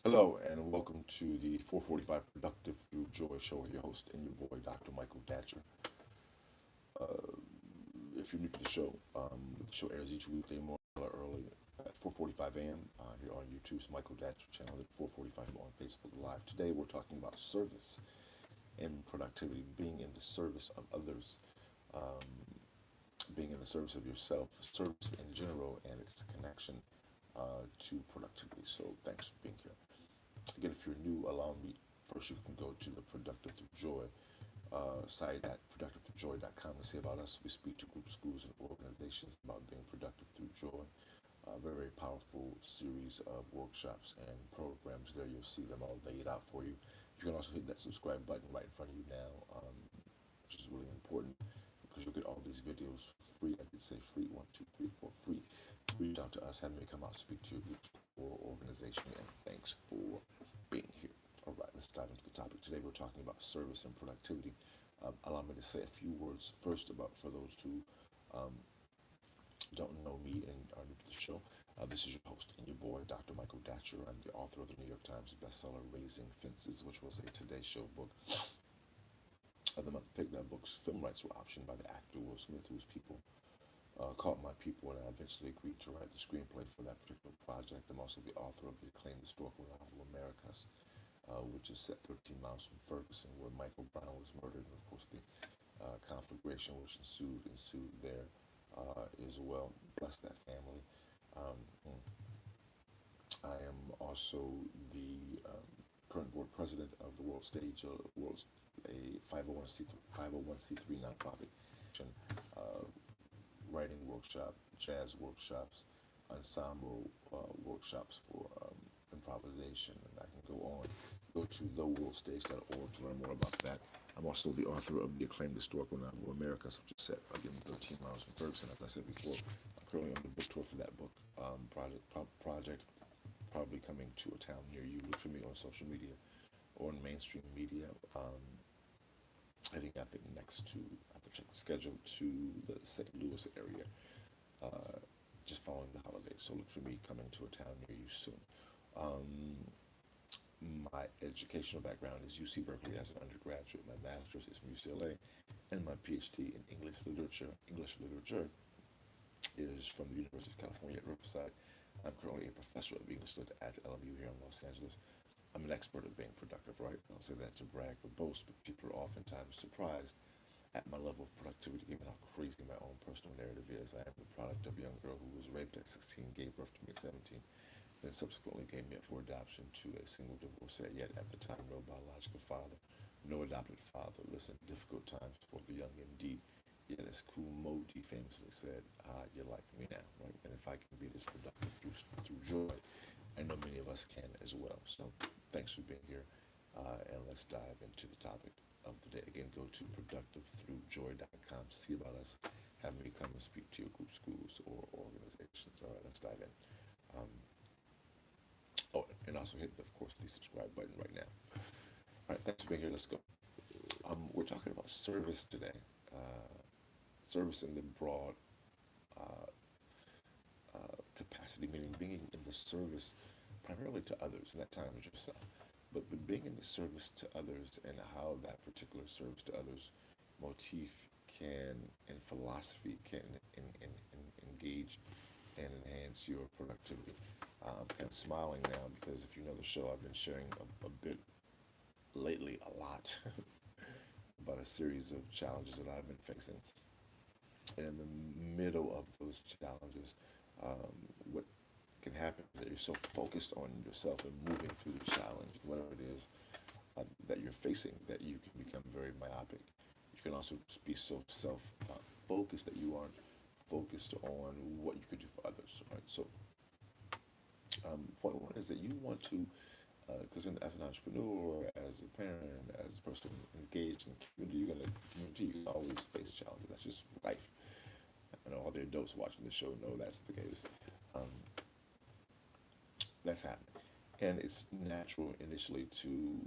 Hello and welcome to the 445 Productive Through Joy show with your host and your boy, Dr. Michael Datcher. If you're new to the show airs each weekday morning early at 4:45 a.m. Here on YouTube's Michael Datcher channel at 4:45 on Facebook Live. Today we're talking about service and productivity, being in the service of others, um, being in the service of yourself, service in general, and its connection to productivity. So thanks for being here. Again, if you're new, allow me first you can go to the Productive Through Joy site at productivejoy.com and see about us. We speak to groups, schools, and organizations about being productive through joy. A very powerful series of workshops and programs there. You'll see them all laid out for you. You can also hit that subscribe button right in front of you now, which is really important because you'll get all these videos free. I did say free, one, two, three, four, free. Reach out to us, have me come out, speak to your groups or organization, and thanks for being here. All right, let's dive into the topic. Today we're talking about service and productivity. Allow me to say a few words first about for those who um, don't know me and are new to the show. This is your host and your boy, Dr. Michael Datcher. I'm the author of the New York Times bestseller Raising Fences, which was a Today Show book of the month pick. That book's film rights were optioned by the actor Will Smith, whose people caught my people, and I eventually agreed to write the screenplay for that particular project. I'm also the author of the acclaimed historical novel Americas, which is set 13 miles from Ferguson, where Michael Brown was murdered, and of course the conflagration which ensued there as well. Bless that family. Um, I am also the current board president of the a 501c3 nonprofit, uh, writing workshop, jazz workshops, ensemble workshops for improvisation, and I can go on. Go to theworldstage.org to learn more about that. I'm also the author of the acclaimed historical novel Americas, which is set again 13 miles from Ferguson. As I said before, I'm currently on the book tour for that book project, probably coming to a town near you. Look for me on social media or on mainstream media. I think next to I have to check the schedule to the St. Louis area, uh, just following the holidays. So look for me coming to a town near you soon. Um, my educational background is UC Berkeley as an undergraduate. My master's is from UCLA, and my PhD in English literature. English literature is from the University of California at Riverside. I'm currently a professor of English lit at LMU here in Los Angeles. I'm an expert at being productive, right? I don't say that to brag or boast, but people are oftentimes surprised at my level of productivity, given how crazy my own personal narrative is. I am the product of a young girl who was raped at 16, gave birth to me at 17, then subsequently gave me up for adoption to a single divorcee, yet at the time no biological father, no adopted father. Listen, difficult times for the young indeed. Yet as Cool Modi famously said, you're like me now, right? And if I can be this productive through joy, I know many of us can as well. So thanks for being here, and let's dive into the topic of the day. Again, go to productivethroughjoy.com, see about us, have me come and speak to your group, schools, or organizations. All right, let's dive in. Um, and also hit, of course, the subscribe button right now. All right, thanks for being here. Let's go. We're talking about service today. Service in the broad uh, capacity, meaning being in the service primarily to others, and at times yourself, but being in the service to others and how that particular service to others motif can, and philosophy can engage and enhance your productivity. I'm kind of smiling now because if you know the show, I've been sharing a bit lately, a lot, about a series of challenges that I've been facing. And in the middle of those challenges, what can happen is that you're so focused on yourself and moving through the challenge, whatever it is that you're facing, that you can become very myopic. You can also be so self-focused that you aren't focused on what you could do for others, right? So, point one is that you want to, because as an entrepreneur, as a parent, as a person engaged in community, you can always face challenges. That's just life. I know all the adults watching the show know that's the case. Um, that's happening. And it's natural initially to,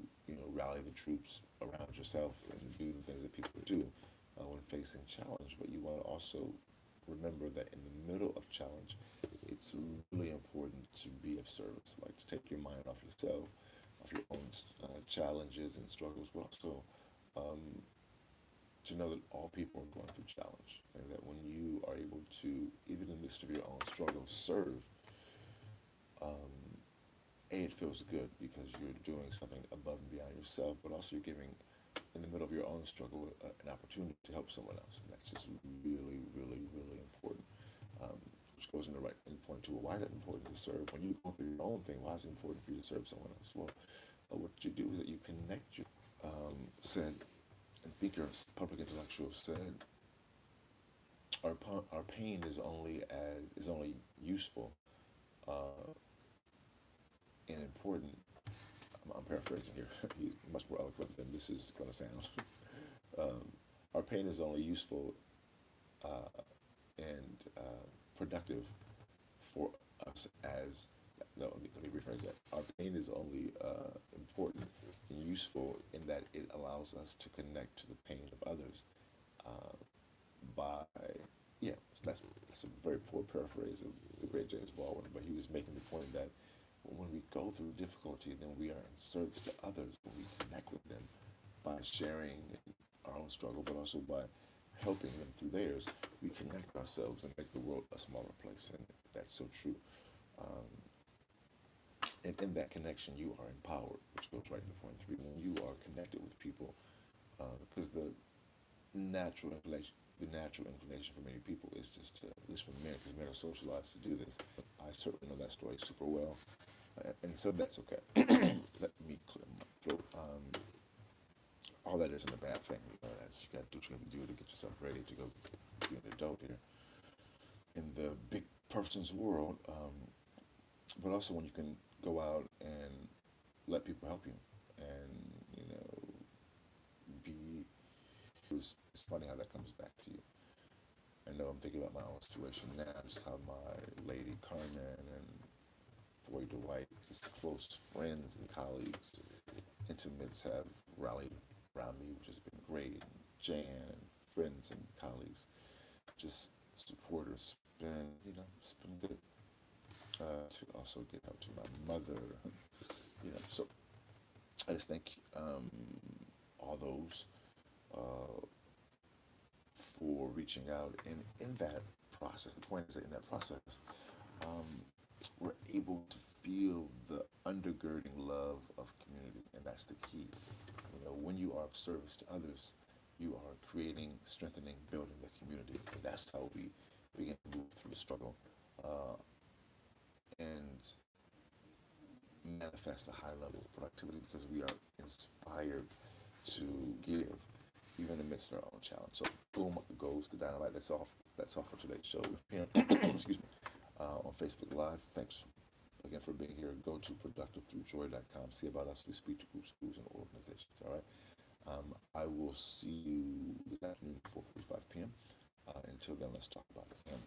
rally the troops around yourself and do the things that people do when facing challenge. But you want to also remember that in the middle of challenge, it's really important to be of service, like to take your mind off yourself, off your own challenges and struggles, but also um, to know that all people are going through challenge, and that when you are able to, even in the midst of your own struggles, serve, um, it feels good because you're doing something above and beyond yourself, but also you're giving, in the middle of your own struggle, an opportunity to help someone else. And that's just really, really, really important. Um, which goes into right in point to, well, why is it important to serve? When you go through your own thing, why is it important for you to serve someone else? Well, what you do is that you connect you. Said, and Speaker, public intellectual said, our pain is only useful uh, and important. I'm paraphrasing here. He's much more eloquent than this is going to sound. um, our pain is only useful uh, and productive for us as, no, let me rephrase that. Our pain is only important and useful in that it allows us to connect to the pain of others uh, by, yeah, that's a very poor paraphrase of the great James Baldwin, but he was making the point that when we go through difficulty, then we are in service to others, when we connect with them by sharing our own struggle, but also by helping them through theirs, we connect ourselves and make the world a smaller place. And that's so true. Um, and in that connection, you are empowered, which goes right into point three. When you are connected with people, because the natural inclination for many people is just to, at least for men, because men are socialized to do this. I certainly know that story super well, and so that's okay. Let me clear my throat. All that isn't a bad thing. That's, you got to do what you got to do to get yourself ready to go be an adult here in the big person's world. But also when you can go out and let people help you, and be. It's funny how that comes back to you. I know I'm thinking about my own situation now, just how my lady Carmen and boy Dwight, just close friends and colleagues, intimates, have rallied around me, which has been great. And Jan and friends and colleagues, just supporters. It's been good to also get out to my mother. So I just thank all those uh, for reaching out. And in that process, the point is that in that process, um, we're able to feel the undergirding love of community, and that's the key. When you are of service to others, you are creating, strengthening, building the community, and that's how we begin to move through the struggle and manifest a high level of productivity because we are inspired to give, even amidst our own challenge. So, boom goes the dynamite. That's all. That's all for today's show. Excuse me. On Facebook Live. Thanks again for being here. Go to productivethroughjoy.com. See about us. We speak to groups, schools, and organizations. All right. I will see you this afternoon at 4:45 p.m. Until then, let's talk about it.